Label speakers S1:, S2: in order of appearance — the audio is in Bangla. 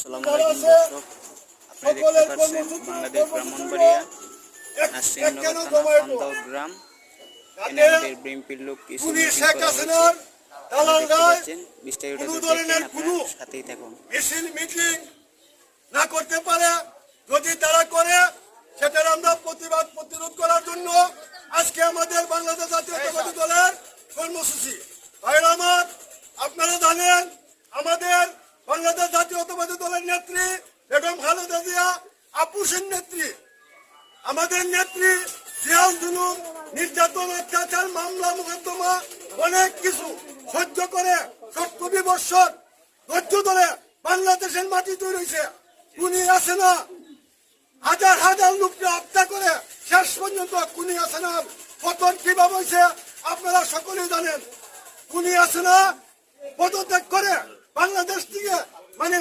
S1: আসসালামু আলাইকুম দর্শক, আপনারা দেখতে পাচ্ছেন বাংলাদেশ ব্রাহ্মণবাড়িয়া নাসরিনগর থানা খন্দক গ্রাম। এখানে আমাদের বিএনপির লোক কিছু মিটিং করা হয়েছে। বিস্তারিত দেখেন, আপনারা সাথেই থাকুন।
S2: মিছিল মিটিং না করতে পারে, যদি তারা করে সেটার আমরা প্রতিরোধ করার জন্য আজকে আমাদের বাংলাদেশ জাতীয়তাবাদী দলের কর্মসূচি। ভাইরা আমার, আপনারা জানেন আমাদের বাংলাদেশ জাতীয়তাবাদী দলের নেত্রী বেগম খালেদা জিয়া আপুসের নেত্রী, আমাদের নেত্রী জিয়াউল জুলুম, নির্যাতন, অত্যাচার, মামলা মোকদ্দমা অনেক কিছু সহ্য করে 70 বছর ধৈর্য ধরে বাংলাদেশের মাটি তৈরি হয়েছে। কুনি আছে না, হাজার হাজার লোককে হত্যা করে শেষ পর্যন্ত কুনি আছে না পতন কিভাবে হয়েছে আপনারা সকলেই জানেন। কুনি আছে না পদত্যাগ করে বাংলাদেশ থেকে মানে